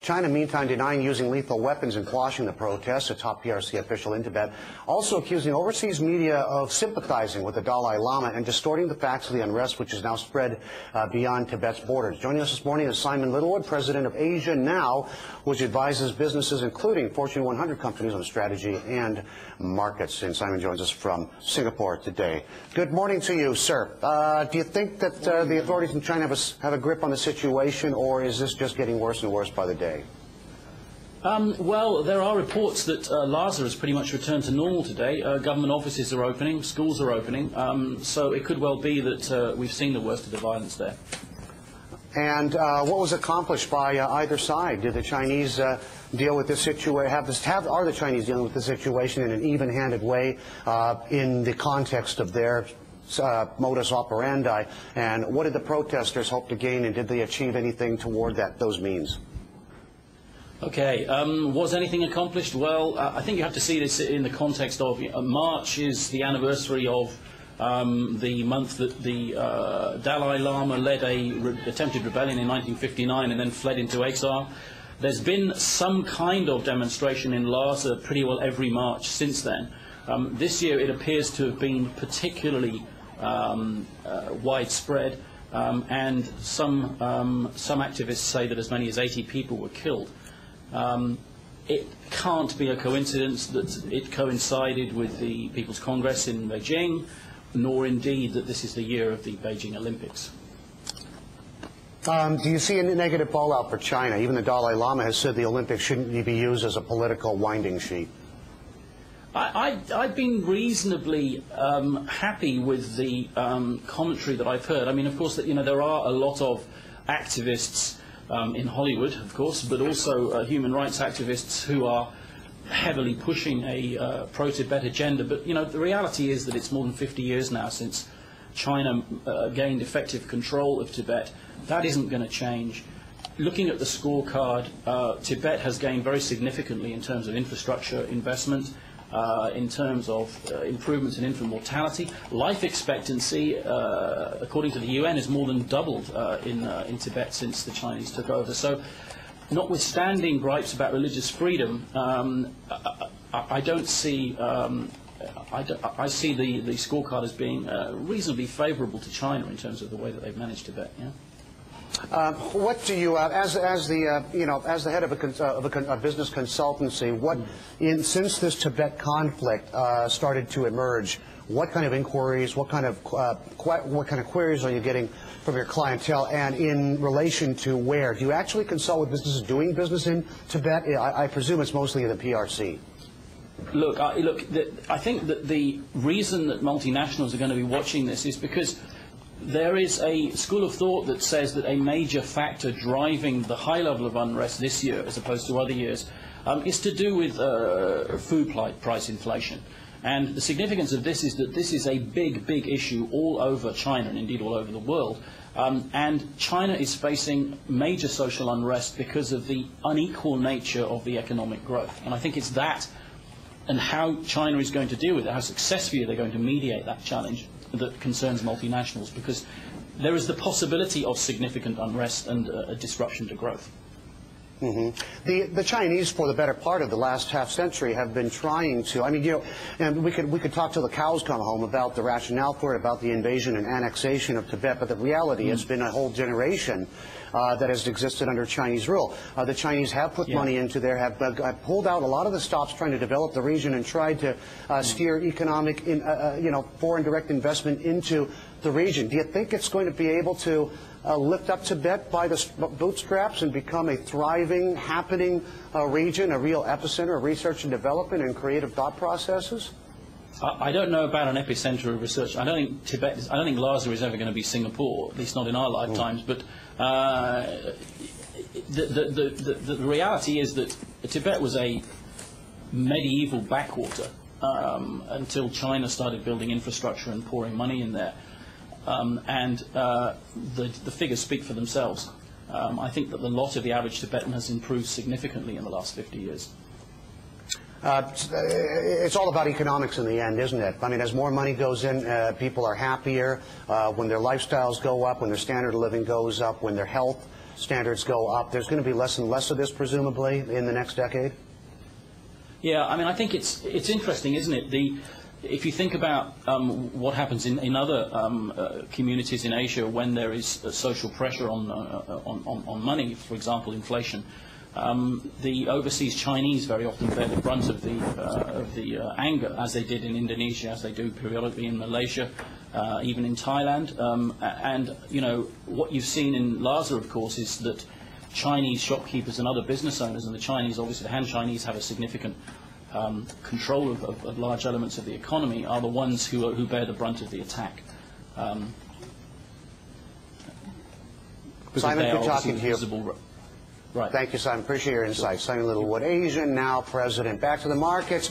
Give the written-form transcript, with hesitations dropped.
China, meantime, denying using lethal weapons in quashing the protests, a top PRC official in Tibet, also accusing overseas media of sympathizing with the Dalai Lama and distorting the facts of the unrest, which has now spread beyond Tibet's borders. Joining us this morning is Simon Littlewood, president of Asia Now, which advises businesses, including Fortune 100 companies, on strategy and markets. And Simon joins us from Singapore today. Good morning to you, sir. Do you think that the authorities in China have a grip on the situation, or is this just getting worse and worse by the day? Well, there are reports that Lhasa has pretty much returned to normal today. Government offices are opening, schools are opening, so it could well be that we've seen the worst of the violence there. And what was accomplished by either side? Did the Chinese deal with this situation? Are the Chinese dealing with the situation in an even-handed way in the context of their modus operandi? And what did the protesters hope to gain, and did they achieve anything toward those means? Okay, was anything accomplished? Well, I think you have to see this in the context of March is the anniversary of the month that the Dalai Lama led a attempted rebellion in 1959 and then fled into exile. There's been some kind of demonstration in Lhasa pretty well every March since then. This year it appears to have been particularly widespread, and some activists say that as many as 80 people were killed. It can't be a coincidence that it coincided with the People's Congress in Beijing, nor indeed that this is the year of the Beijing Olympics. Do you see any negative fallout for China? Even the Dalai Lama has said the Olympics shouldn't be used as a political winding sheet. I've been reasonably happy with the commentary that I've heard. I mean, of course, there are a lot of activists in Hollywood, of course, but also human rights activists who are heavily pushing a pro-Tibet agenda. But, the reality is that it's more than 50 years now since China gained effective control of Tibet. That isn't going to change. Looking at the scorecard, Tibet has gained very significantly in terms of infrastructure investment, in terms of improvements in infant mortality. Life expectancy, according to the UN, has more than doubled in Tibet since the Chinese took over. So, notwithstanding gripes about religious freedom, I don't see. I see the scorecard as being reasonably favourable to China in terms of the way that they've managed Tibet. Yeah. What do you, as the head of a business consultancy, since this Tibet conflict started to emerge, what kind of inquiries, what kind of queries are you getting from your clientele, and in relation to where? Do you actually consult with businesses doing business in Tibet? I presume it's mostly in the PRC. Look, I think that the reason that multinationals are going to be watching this is because there is a school of thought that says that a major factor driving the high level of unrest this year, as opposed to other years, is to do with food price inflation. And the significance of this is that this is a big issue all over China, and indeed all over the world. And China is facing major social unrest because of the unequal nature of the economic growth. And I think it's that, and how China is going to deal with it, how successfully they're going to mediate that challenge, that concerns multinationals, because there is the possibility of significant unrest and a disruption to growth. Mm-hmm. The Chinese, for the better part of the last half century, have been trying to, and we could talk till the cows come home about the rationale for it, about the invasion and annexation of Tibet, but the reality has been a whole generation that has existed under Chinese rule. The Chinese have put money into there, have pulled out a lot of the stops trying to develop the region and tried to steer economic, foreign direct investment into the region. Do you think it's going to be able to lift up Tibet by the bootstraps and become a thriving, happening region, a real epicenter of research and development and creative thought processes? I don't know about an epicenter of research. I don't think Lhasa is ever going to be Singapore, at least not in our lifetimes. But the reality is that Tibet was a medieval backwater until China started building infrastructure and pouring money in there. The figures speak for themselves. I think that the lot of the average Tibetan has improved significantly in the last 50 years. It's all about economics in the end, isn't it? I mean, as more money goes in, people are happier. When their lifestyles go up, when their standard of living goes up, when their health standards go up, there's going to be less and less of this, presumably, in the next decade? Yeah, I mean, I think it's interesting, isn't it? If you think about what happens in other communities in Asia when there is social pressure on money, for example, inflation, the overseas Chinese very often bear the brunt of the anger, as they did in Indonesia, as they do periodically in Malaysia, even in Thailand. And you know what you've seen in Lhasa, of course, is that Chinese shopkeepers and other business owners, and the Chinese, obviously the Han Chinese, have a significant control of large elements of the economy, are the ones who bear the brunt of the attack. Simon, good talking to you. Right. Thank you, Simon. Appreciate your insights. Simon Littlewood, Asian Now president. Back to the markets.